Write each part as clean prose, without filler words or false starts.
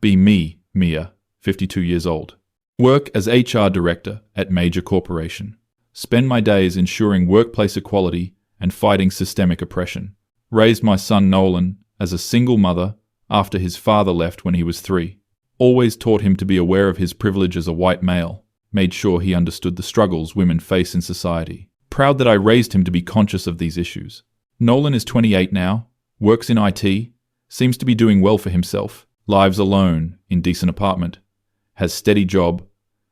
Be me, Mia, 52 years old. Work as HR director at major corporation. Spend my days ensuring workplace equality and fighting systemic oppression. Raised my son Nolan as a single mother after his father left when he was 3. Always taught him to be aware of his privilege as a white male. Made sure he understood the struggles women face in society. Proud that I raised him to be conscious of these issues. Nolan is 28 now, works in IT, seems to be doing well for himself, lives alone in decent apartment, has steady job,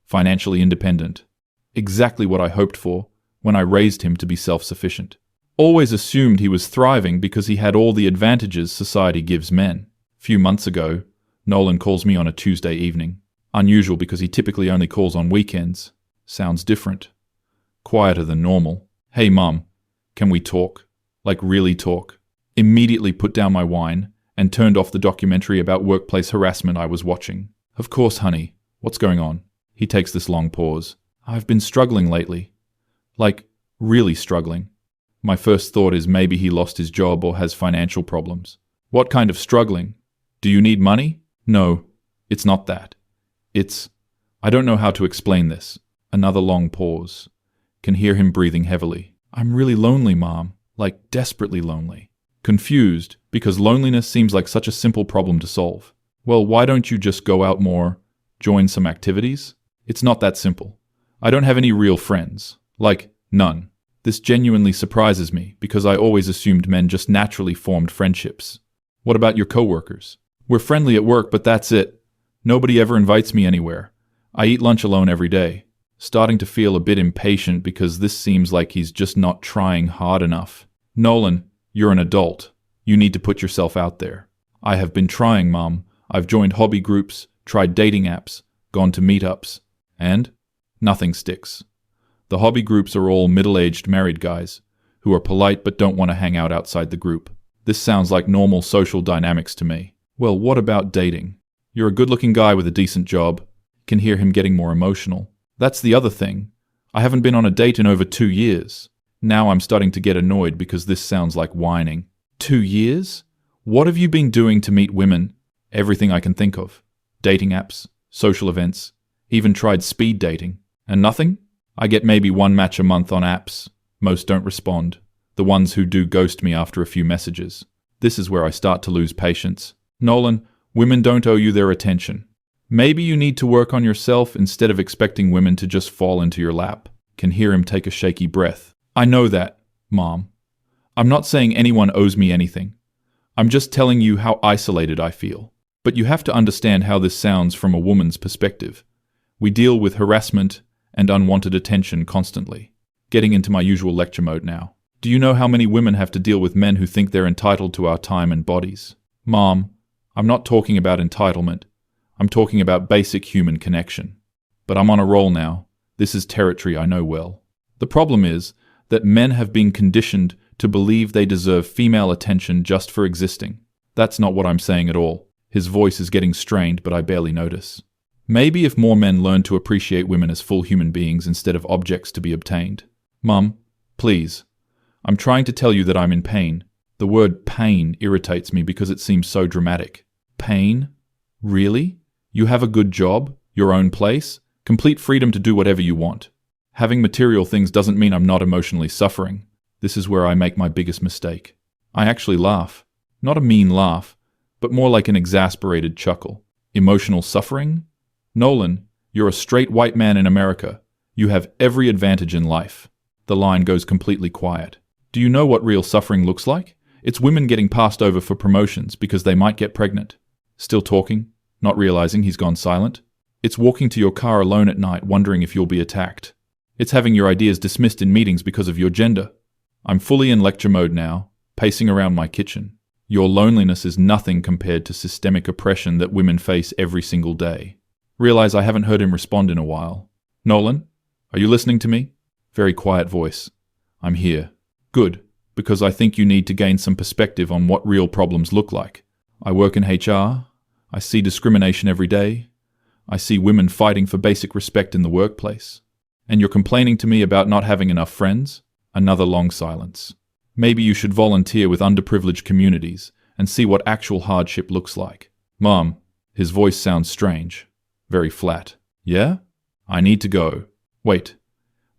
financially independent. Exactly what I hoped for when I raised him to be self-sufficient. Always assumed he was thriving because he had all the advantages society gives men. Few months ago, Nolan calls me on a Tuesday evening. Unusual because he typically only calls on weekends. Sounds different. Quieter than normal. Hey Mum, can we talk? Like really talk. Immediately put down my wine and turned off the documentary about workplace harassment I was watching. Of course, honey. What's going on? He takes this long pause. I've been struggling lately. Like, really struggling. My first thought is maybe he lost his job or has financial problems. What kind of struggling? Do you need money? No, it's not that. I don't know how to explain this. Another long pause. Can hear him breathing heavily. I'm really lonely, Mom. Like, desperately lonely. Confused, because loneliness seems like such a simple problem to solve. Well, why don't you just go out more, join some activities? It's not that simple. I don't have any real friends. Like, none. This genuinely surprises me, because I always assumed men just naturally formed friendships. What about your coworkers? We're friendly at work, but that's it. Nobody ever invites me anywhere. I eat lunch alone every day. Starting to feel a bit impatient because this seems like he's just not trying hard enough. Nolan, you're an adult. You need to put yourself out there. I have been trying, Mom. I've joined hobby groups, tried dating apps, gone to meetups, and nothing sticks. The hobby groups are all middle-aged married guys who are polite but don't want to hang out outside the group. This sounds like normal social dynamics to me. Well, what about dating? You're a good-looking guy with a decent job. Can hear him getting more emotional. That's the other thing. I haven't been on a date in over 2 years. Now I'm starting to get annoyed because this sounds like whining. 2 years? What have you been doing to meet women? Everything I can think of. Dating apps, social events, even tried speed dating. And nothing? I get maybe one match a month on apps. Most don't respond. The ones who do ghost me after a few messages. This is where I start to lose patience. Nolan, women don't owe you their attention. Maybe you need to work on yourself instead of expecting women to just fall into your lap. Can hear him take a shaky breath. I know that, Mom. I'm not saying anyone owes me anything. I'm just telling you how isolated I feel. But you have to understand how this sounds from a woman's perspective. We deal with harassment and unwanted attention constantly. Getting into my usual lecture mode now. Do you know how many women have to deal with men who think they're entitled to our time and bodies? Mom, I'm not talking about entitlement. I'm talking about basic human connection. But I'm on a roll now. This is territory I know well. The problem is that men have been conditioned to believe they deserve female attention just for existing. That's not what I'm saying at all. His voice is getting strained, but I barely notice. Maybe if more men learn to appreciate women as full human beings instead of objects to be obtained. Mum, please. I'm trying to tell you that I'm in pain. The word pain irritates me because it seems so dramatic. Pain? Really? You have a good job, your own place, complete freedom to do whatever you want. Having material things doesn't mean I'm not emotionally suffering. This is where I make my biggest mistake. I actually laugh. Not a mean laugh, but more like an exasperated chuckle. Emotional suffering? Nolan, you're a straight white man in America. You have every advantage in life. The line goes completely quiet. Do you know what real suffering looks like? It's women getting passed over for promotions because they might get pregnant. Still talking, not realizing he's gone silent. It's walking to your car alone at night wondering if you'll be attacked. It's having your ideas dismissed in meetings because of your gender. I'm fully in lecture mode now, pacing around my kitchen. Your loneliness is nothing compared to systemic oppression that women face every single day. Realize I haven't heard him respond in a while. Nolan, are you listening to me? Very quiet voice. I'm here. Good, because I think you need to gain some perspective on what real problems look like. I work in HR. I see discrimination every day. I see women fighting for basic respect in the workplace. And you're complaining to me about not having enough friends? Another long silence. Maybe you should volunteer with underprivileged communities and see what actual hardship looks like. Mom, His voice sounds strange, very flat. Yeah? I need to go. Wait.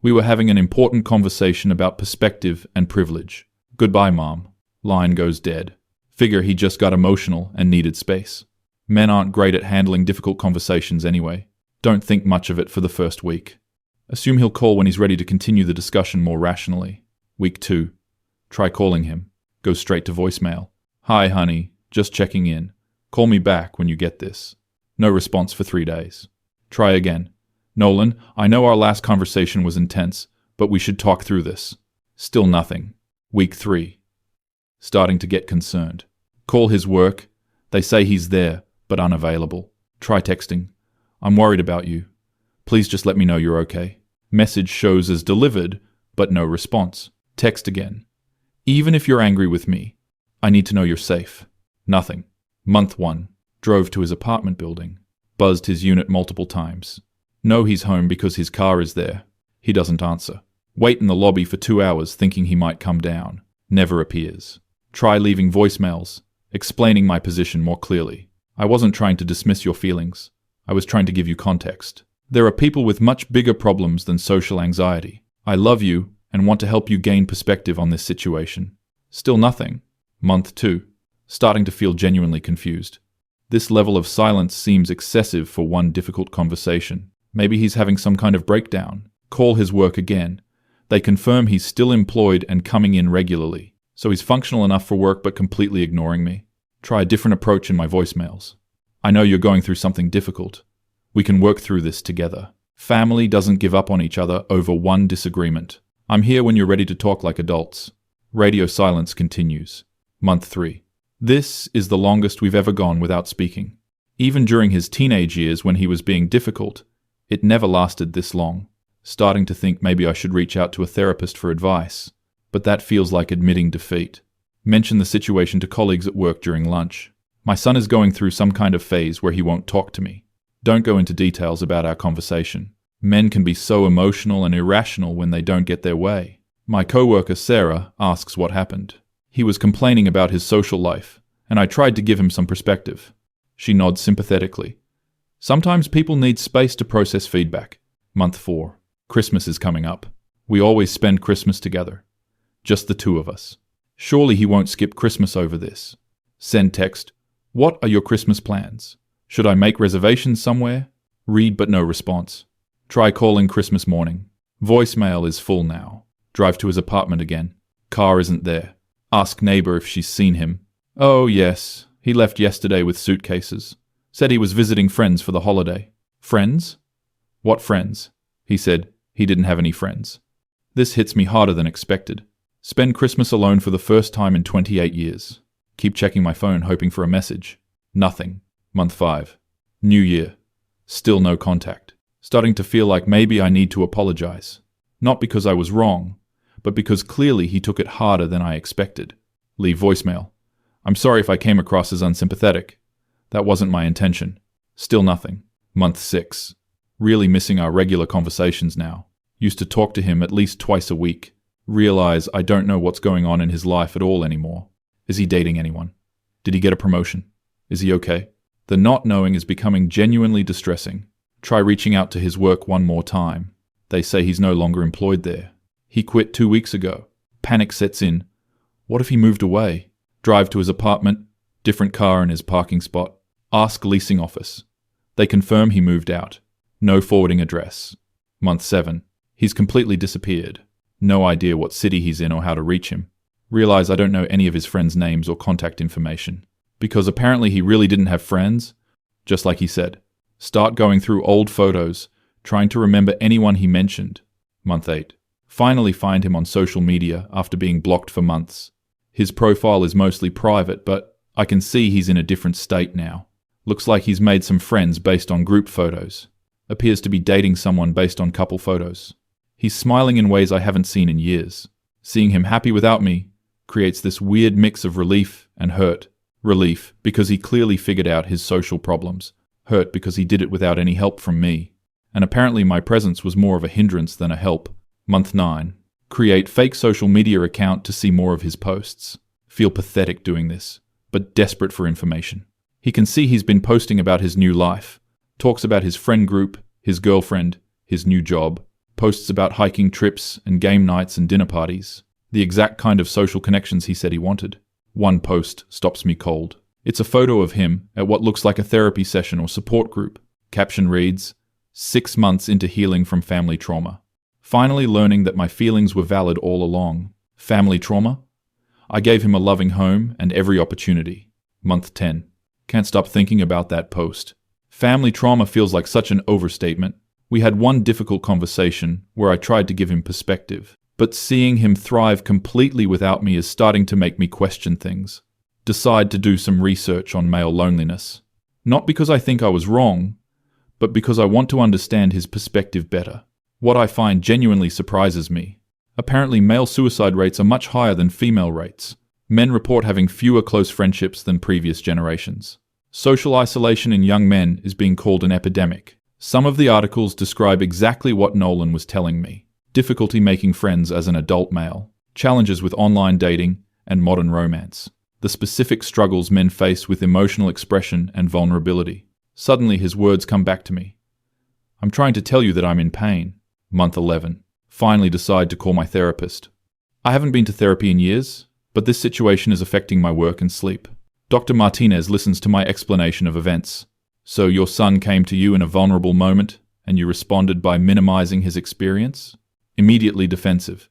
We were having an important conversation about perspective and privilege. Goodbye, Mom. Line goes dead. Figure he just got emotional and needed space. Men aren't great at handling difficult conversations anyway. Don't think much of it for the first week. Assume he'll call when he's ready to continue the discussion more rationally. Week 2. Try calling him. Goes straight to voicemail. Hi, honey. Just checking in. Call me back when you get this. No response for 3 days. Try again. Nolan, I know our last conversation was intense, but we should talk through this. Still nothing. Week 3. Starting to get concerned. Call his work. They say he's there, but unavailable. Try texting. I'm worried about you. Please just let me know you're okay. Message shows as delivered, but no response. Text again. Even if you're angry with me, I need to know you're safe. Nothing. Month 1. Drove to his apartment building. Buzzed his unit multiple times. Know he's home because his car is there. He doesn't answer. Wait in the lobby for 2 hours thinking he might come down. Never appears. Try leaving voicemails, explaining my position more clearly. I wasn't trying to dismiss your feelings. I was trying to give you context. There are people with much bigger problems than social anxiety. I love you and want to help you gain perspective on this situation. Still nothing. Month 2. Starting to feel genuinely confused. This level of silence seems excessive for one difficult conversation. Maybe he's having some kind of breakdown. Call his work again. They confirm he's still employed and coming in regularly. So he's functional enough for work but completely ignoring me. Try a different approach in my voicemails. I know you're going through something difficult. We can work through this together. Family doesn't give up on each other over one disagreement. I'm here when you're ready to talk like adults. Radio silence continues. Month 3. This is the longest we've ever gone without speaking. Even during his teenage years when he was being difficult, it never lasted this long. Starting to think maybe I should reach out to a therapist for advice. But that feels like admitting defeat. Mention the situation to colleagues at work during lunch. My son is going through some kind of phase where he won't talk to me. Don't go into details about our conversation. Men can be so emotional and irrational when they don't get their way. My coworker Sarah asks what happened. He was complaining about his social life, and I tried to give him some perspective. She nods sympathetically. Sometimes people need space to process feedback. Month 4. Christmas is coming up. We always spend Christmas together. Just the two of us. Surely he won't skip Christmas over this. Send text. What are your Christmas plans? Should I make reservations somewhere? Read but no response. Try calling Christmas morning. Voicemail is full now. Drive to his apartment again. Car isn't there. Ask neighbor if she's seen him. Oh yes, he left yesterday with suitcases. Said he was visiting friends for the holiday. Friends? What friends? He said he didn't have any friends. This hits me harder than expected. Spend Christmas alone for the first time in 28 years. Keep checking my phone hoping for a message. Nothing. Month 5. New Year. Still no contact. Starting to feel like maybe I need to apologize. Not because I was wrong, but because clearly he took it harder than I expected. Leave voicemail. I'm sorry if I came across as unsympathetic. That wasn't my intention. Still nothing. Month 6. Really missing our regular conversations now. Used to talk to him at least twice a week. Realize I don't know what's going on in his life at all anymore. Is he dating anyone? Did he get a promotion? Is he okay? The not knowing is becoming genuinely distressing. Try reaching out to his work one more time. They say he's no longer employed there. He quit 2 weeks ago. Panic sets in. What if he moved away? Drive to his apartment, different car in his parking spot. Ask leasing office. They confirm he moved out. No forwarding address. Month 7. He's completely disappeared. No idea what city he's in or how to reach him. Realize I don't know any of his friends' names or contact information. Because apparently he really didn't have friends. Just like he said. Start going through old photos, trying to remember anyone he mentioned. Month 8. Finally find him on social media after being blocked for months. His profile is mostly private, but I can see he's in a different state now. Looks like he's made some friends based on group photos. Appears to be dating someone based on couple photos. He's smiling in ways I haven't seen in years. Seeing him happy without me creates this weird mix of relief and hurt. Relief because he clearly figured out his social problems. Hurt because he did it without any help from me. And apparently my presence was more of a hindrance than a help. Month 9. Create fake social media account to see more of his posts. Feel pathetic doing this, but desperate for information. He can see he's been posting about his new life, talks about his friend group, his girlfriend, his new job, posts about hiking trips and game nights and dinner parties, the exact kind of social connections he said he wanted. One post stops me cold. It's a photo of him at what looks like a therapy session or support group. Caption reads, 6 months into healing from family trauma. Finally learning that my feelings were valid all along. Family trauma? I gave him a loving home and every opportunity. Month 10. Can't stop thinking about that post. Family trauma feels like such an overstatement. We had one difficult conversation where I tried to give him perspective, but seeing him thrive completely without me is starting to make me question things. Decide to do some research on male loneliness. Not because I think I was wrong, but because I want to understand his perspective better. What I find genuinely surprises me. Apparently male suicide rates are much higher than female rates. Men report having fewer close friendships than previous generations. Social isolation in young men is being called an epidemic. Some of the articles describe exactly what Nolan was telling me. Difficulty making friends as an adult male, challenges with online dating and modern romance, the specific struggles men face with emotional expression and vulnerability. Suddenly his words come back to me. I'm trying to tell you that I'm in pain. Month 11. Finally decide to call my therapist. I haven't been to therapy in years, but this situation is affecting my work and sleep. Dr. Martinez listens to my explanation of events. So your son came to you in a vulnerable moment, and you responded by minimizing his experience? Immediately defensive.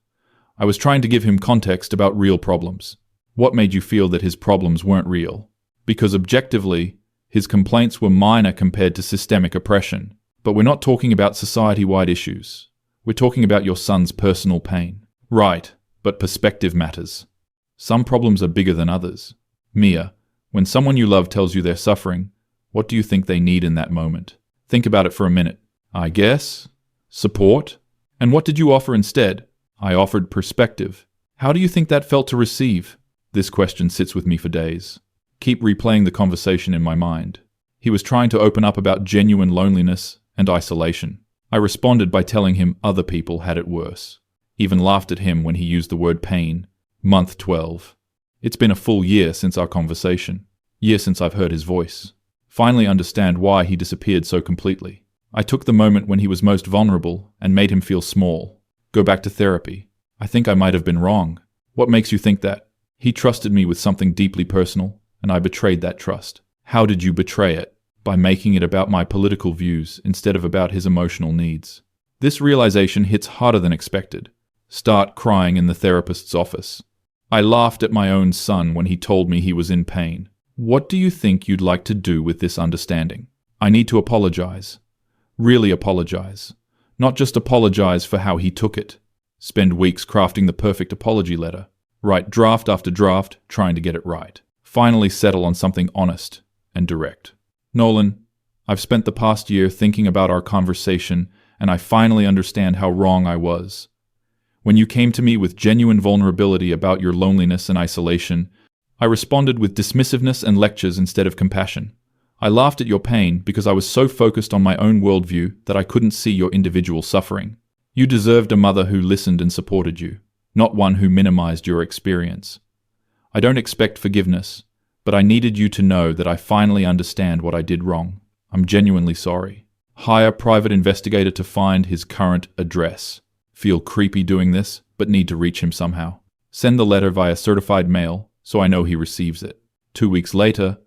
I was trying to give him context about real problems. What made you feel that his problems weren't real? Because objectively, his complaints were minor compared to systemic oppression. But we're not talking about society-wide issues. We're talking about your son's personal pain. Right, but perspective matters. Some problems are bigger than others. Mia, when someone you love tells you they're suffering, what do you think they need in that moment? Think about it for a minute. I guess. Support. And what did you offer instead? I offered perspective. How do you think that felt to receive? This question sits with me for days. Keep replaying the conversation in my mind. He was trying to open up about genuine loneliness and isolation. I responded by telling him other people had it worse. Even laughed at him when he used the word pain. Month 12. It's been a full year since our conversation. Year since I've heard his voice. Finally understand why he disappeared so completely. I took the moment when he was most vulnerable and made him feel small. Go back to therapy. I think I might have been wrong. What makes you think that? He trusted me with something deeply personal, and I betrayed that trust. How did you betray it? By making it about my political views instead of about his emotional needs. This realization hits harder than expected. Start crying in the therapist's office. I laughed at my own son when he told me he was in pain. What do you think you'd like to do with this understanding? I need to apologize. Really apologize. Not just apologize for how he took it. Spend weeks crafting the perfect apology letter. Write draft after draft, trying to get it right. Finally settle on something honest and direct. Nolan, I've spent the past year thinking about our conversation, and I finally understand how wrong I was. When you came to me with genuine vulnerability about your loneliness and isolation, I responded with dismissiveness and lectures instead of compassion. I laughed at your pain because I was so focused on my own worldview that I couldn't see your individual suffering. You deserved a mother who listened and supported you, not one who minimized your experience. I don't expect forgiveness, but I needed you to know that I finally understand what I did wrong. I'm genuinely sorry. Hire private investigator to find his current address. Feel creepy doing this, but need to reach him somehow. Send the letter via certified mail so I know he receives it. 2 weeks later,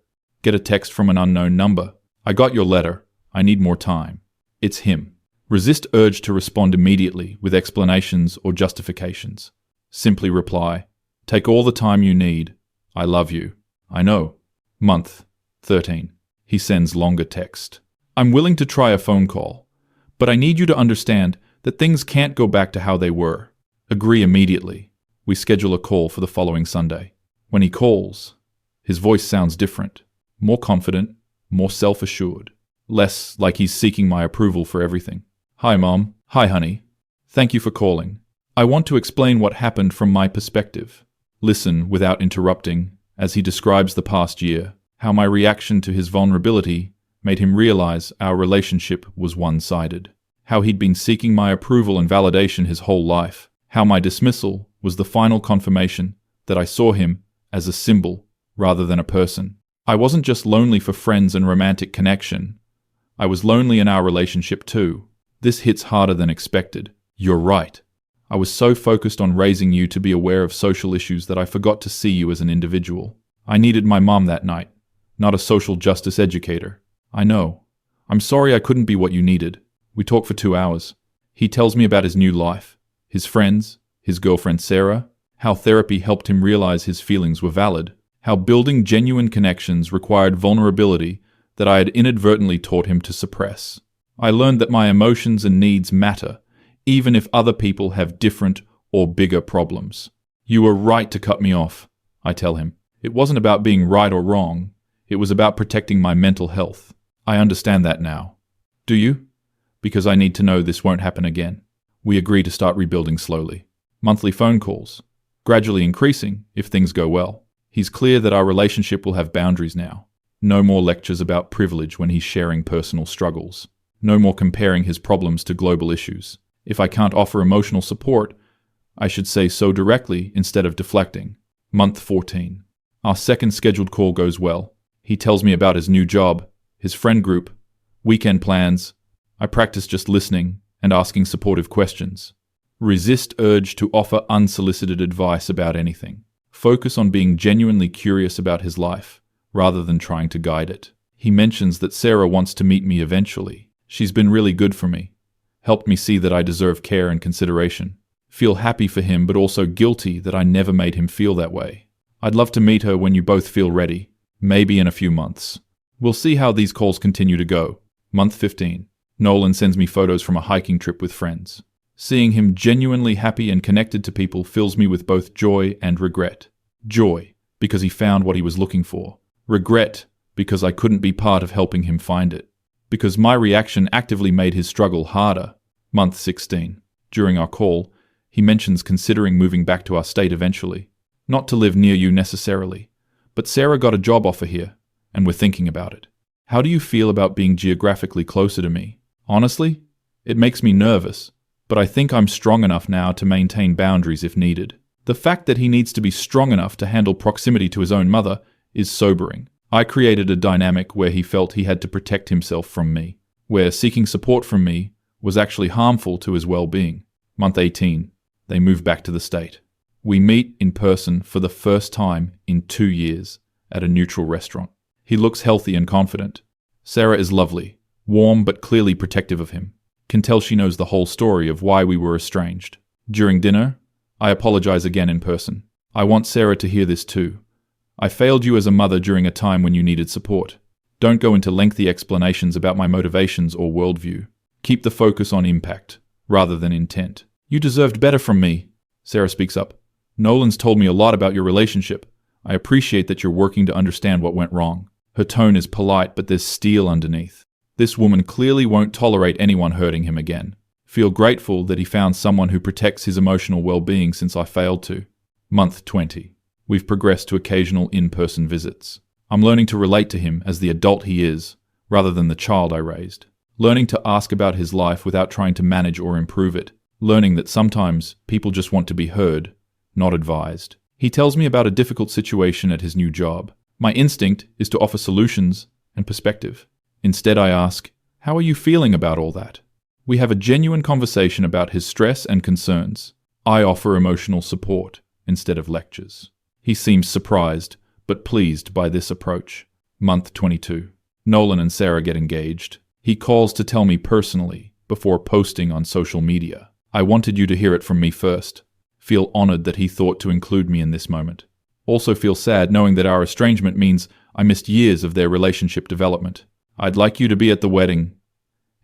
get a text from an unknown number. I got your letter. I need more time. It's him. Resist urge to respond immediately with explanations or justifications. Simply reply, take all the time you need. I love you. I know. Month 13. He sends longer text. I'm willing to try a phone call, but I need you to understand that things can't go back to how they were. Agree immediately. We schedule a call for the following Sunday. When he calls, his voice sounds different. More confident, more self-assured. Less like he's seeking my approval for everything. Hi, Mom. Hi, honey. Thank you for calling. I want to explain what happened from my perspective. Listen without interrupting as he describes the past year, how my reaction to his vulnerability made him realize our relationship was one-sided, how he'd been seeking my approval and validation his whole life, how my dismissal was the final confirmation that I saw him as a symbol rather than a person. I wasn't just lonely for friends and romantic connection. I was lonely in our relationship too. This hits harder than expected. You're right. I was so focused on raising you to be aware of social issues that I forgot to see you as an individual. I needed my mom that night, not a social justice educator. I know. I'm sorry I couldn't be what you needed. We talked for 2 hours. He tells me about his new life, his friends, his girlfriend Sarah, how therapy helped him realize his feelings were valid, how building genuine connections required vulnerability that I had inadvertently taught him to suppress. I learned that my emotions and needs matter, even if other people have different or bigger problems. You were right to cut me off, I tell him. It wasn't about being right or wrong. It was about protecting my mental health. I understand that now. Do you? Because I need to know this won't happen again. We agree to start rebuilding slowly. Monthly phone calls, gradually increasing if things go well. He's clear that our relationship will have boundaries now. No more lectures about privilege when he's sharing personal struggles. No more comparing his problems to global issues. If I can't offer emotional support, I should say so directly instead of deflecting. Month 14. Our second scheduled call goes well. He tells me about his new job, his friend group, weekend plans. I practice just listening and asking supportive questions. Resist urge to offer unsolicited advice about anything. Focus on being genuinely curious about his life, rather than trying to guide it. He mentions that Sarah wants to meet me eventually. She's been really good for me, helped me see that I deserve care and consideration. Feel happy for him, but also guilty that I never made him feel that way. I'd love to meet her when you both feel ready, maybe in a few months. We'll see how these calls continue to go. Month 15. Nolan sends me photos from a hiking trip with friends. Seeing him genuinely happy and connected to people fills me with both joy and regret. Joy, because he found what he was looking for. Regret, because I couldn't be part of helping him find it. Because my reaction actively made his struggle harder. Month 16. During our call, he mentions considering moving back to our state eventually. Not to live near you necessarily, but Sarah got a job offer here, and we're thinking about it. How do you feel about being geographically closer to me? Honestly, it makes me nervous, but I think I'm strong enough now to maintain boundaries if needed. The fact that he needs to be strong enough to handle proximity to his own mother is sobering. I created a dynamic where he felt he had to protect himself from me, where seeking support from me was actually harmful to his well-being. Month 18. They move back to the state. We meet in person for the first time in 2 years at a neutral restaurant. He looks healthy and confident. Sarah is lovely, warm but clearly protective of him. Can tell she knows the whole story of why we were estranged. During dinner, I apologize again in person. I want Sarah to hear this too. I failed you as a mother during a time when you needed support. Don't go into lengthy explanations about my motivations or worldview. Keep the focus on impact, rather than intent. You deserved better from me, Sarah speaks up. Nolan's told me a lot about your relationship. I appreciate that you're working to understand what went wrong. Her tone is polite, but there's steel underneath. This woman clearly won't tolerate anyone hurting him again. Feel grateful that he found someone who protects his emotional well-being since I failed to. Month 20. We've progressed to occasional in-person visits. I'm learning to relate to him as the adult he is, rather than the child I raised. Learning to ask about his life without trying to manage or improve it. Learning that sometimes people just want to be heard, not advised. He tells me about a difficult situation at his new job. My instinct is to offer solutions and perspective. Instead, I ask, how are you feeling about all that? We have a genuine conversation about his stress and concerns. I offer emotional support instead of lectures. He seems surprised, but pleased by this approach. Month 22. Nolan and Sarah get engaged. He calls to tell me personally, before posting on social media. I wanted you to hear it from me first. Feel honored that he thought to include me in this moment. Also feel sad knowing that our estrangement means I missed years of their relationship development. I'd like you to be at the wedding,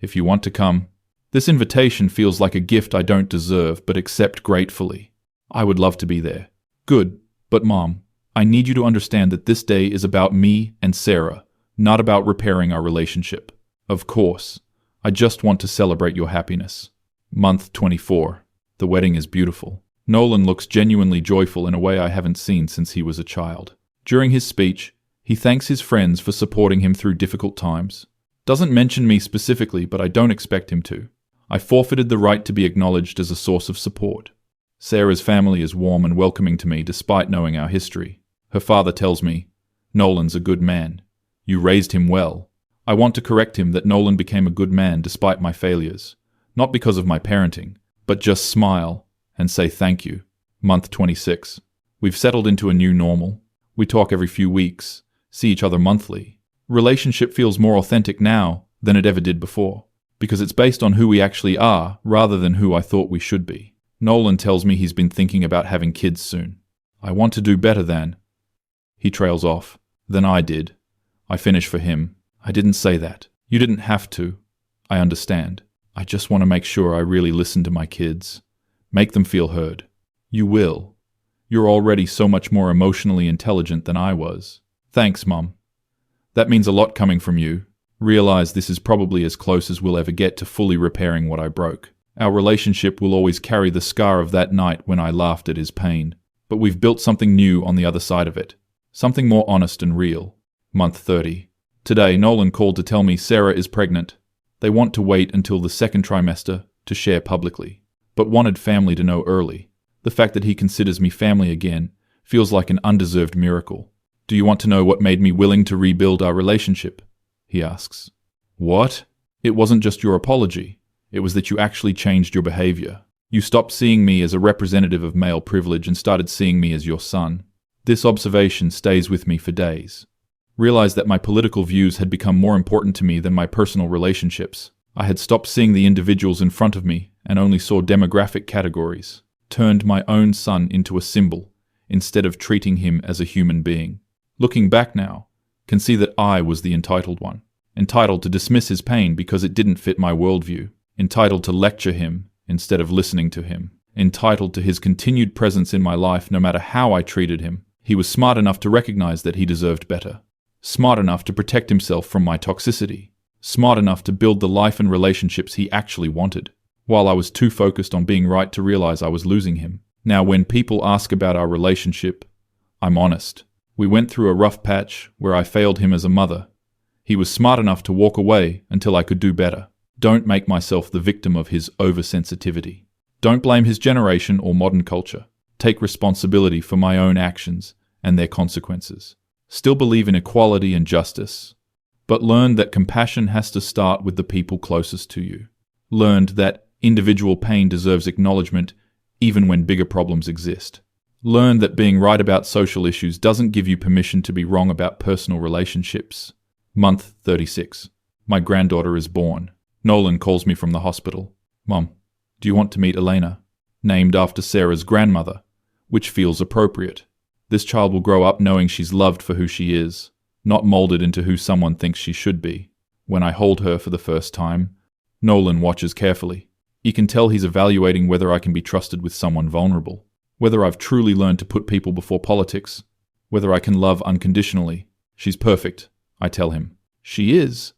if you want to come. This invitation feels like a gift I don't deserve, but accept gratefully. I would love to be there. Good, but Mom, I need you to understand that this day is about me and Sarah, not about repairing our relationship. Of course, I just want to celebrate your happiness. Month 24. The wedding is beautiful. Nolan looks genuinely joyful in a way I haven't seen since he was a child. During his speech, he thanks his friends for supporting him through difficult times. Doesn't mention me specifically, but I don't expect him to. I forfeited the right to be acknowledged as a source of support. Sarah's family is warm and welcoming to me despite knowing our history. Her father tells me, Nolan's a good man. You raised him well. I want to correct him that Nolan became a good man despite my failures. Not because of my parenting, but just smile and say thank you. Month 26. We've settled into a new normal. We talk every few weeks, see each other monthly. Relationship feels more authentic now than it ever did before, because it's based on who we actually are rather than who I thought we should be. Nolan tells me he's been thinking about having kids soon. I want to do better than. He trails off. Than I did. I finish for him. I didn't say that. You didn't have to. I understand. I just want to make sure I really listen to my kids. Make them feel heard. You will. You're already so much more emotionally intelligent than I was. Thanks, Mum. That means a lot coming from you. Realize this is probably as close as we'll ever get to fully repairing what I broke. Our relationship will always carry the scar of that night when I laughed at his pain. But we've built something new on the other side of it. Something more honest and real. Month 30. Today, Nolan called to tell me Sarah is pregnant. They want to wait until the second trimester to share publicly, but wanted family to know early. The fact that he considers me family again feels like an undeserved miracle. Do you want to know what made me willing to rebuild our relationship? He asks. What? It wasn't just your apology. It was that you actually changed your behavior. You stopped seeing me as a representative of male privilege and started seeing me as your son. This observation stays with me for days. Realize that my political views had become more important to me than my personal relationships. I had stopped seeing the individuals in front of me and only saw demographic categories. Turned my own son into a symbol instead of treating him as a human being. Looking back now, can see that I was the entitled one. Entitled to dismiss his pain because it didn't fit my worldview. Entitled to lecture him instead of listening to him. Entitled to his continued presence in my life no matter how I treated him. He was smart enough to recognize that he deserved better. Smart enough to protect himself from my toxicity. Smart enough to build the life and relationships he actually wanted. While I was too focused on being right to realize I was losing him. Now when people ask about our relationship, I'm honest. We went through a rough patch where I failed him as a mother. He was smart enough to walk away until I could do better. Don't make myself the victim of his oversensitivity. Don't blame his generation or modern culture. Take responsibility for my own actions and their consequences. Still believe in equality and justice, but learn that compassion has to start with the people closest to you. Learned that individual pain deserves acknowledgement even when bigger problems exist. Learn that being right about social issues doesn't give you permission to be wrong about personal relationships. Month 36. My granddaughter is born. Nolan calls me from the hospital. Mom, do you want to meet Elena? Named after Sarah's grandmother, which feels appropriate. This child will grow up knowing she's loved for who she is, not molded into who someone thinks she should be. When I hold her for the first time, Nolan watches carefully. You can tell he's evaluating whether I can be trusted with someone vulnerable, whether I've truly learned to put people before politics, whether I can love unconditionally. She's perfect, I tell him. She is,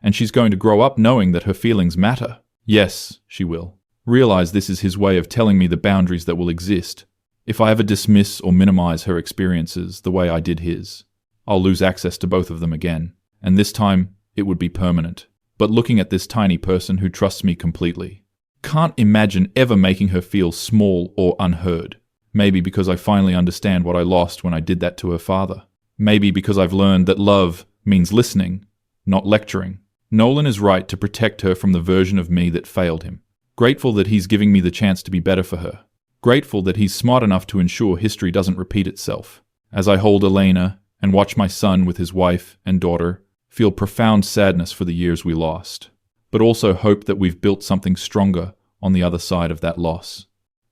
and she's going to grow up knowing that her feelings matter. Yes, she will. Realize this is his way of telling me the boundaries that will exist. If I ever dismiss or minimize her experiences the way I did his, I'll lose access to both of them again, and this time it would be permanent. But looking at this tiny person who trusts me completely, can't imagine ever making her feel small or unheard. Maybe because I finally understand what I lost when I did that to her father. Maybe because I've learned that love means listening, not lecturing. Nolan is right to protect her from the version of me that failed him. Grateful that he's giving me the chance to be better for her. Grateful that he's smart enough to ensure history doesn't repeat itself. As I hold Elena and watch my son with his wife and daughter, feel profound sadness for the years we lost, but also hope that we've built something stronger on the other side of that loss.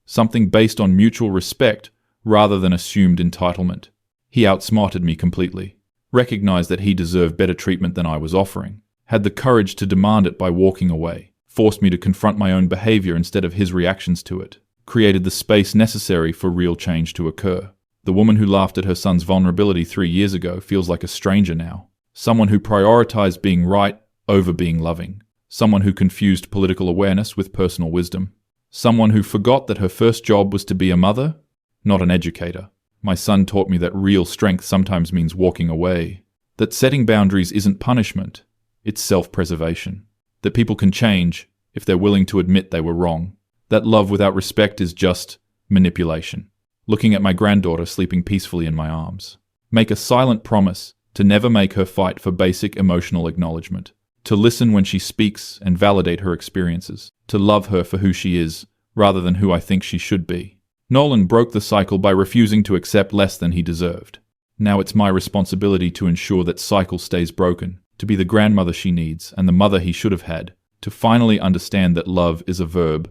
Something based on mutual respect rather than assumed entitlement. He outsmarted me completely, recognized that he deserved better treatment than I was offering, had the courage to demand it by walking away, forced me to confront my own behavior instead of his reactions to it, created the space necessary for real change to occur. The woman who laughed at her son's vulnerability 3 years ago feels like a stranger now. Someone who prioritized being right over being loving. Someone who confused political awareness with personal wisdom. Someone who forgot that her first job was to be a mother, not an educator. My son taught me that real strength sometimes means walking away. That setting boundaries isn't punishment, it's self-preservation. That people can change if they're willing to admit they were wrong. That love without respect is just manipulation. Looking at my granddaughter sleeping peacefully in my arms. Make a silent promise to never make her fight for basic emotional acknowledgement, to listen when she speaks and validate her experiences, to love her for who she is rather than who I think she should be. Nolan broke the cycle by refusing to accept less than he deserved. Now it's my responsibility to ensure that cycle stays broken, to be the grandmother she needs and the mother he should have had, to finally understand that love is a verb,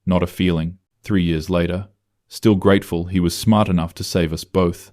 not a feeling. 3 years later, still grateful he was smart enough to save us both.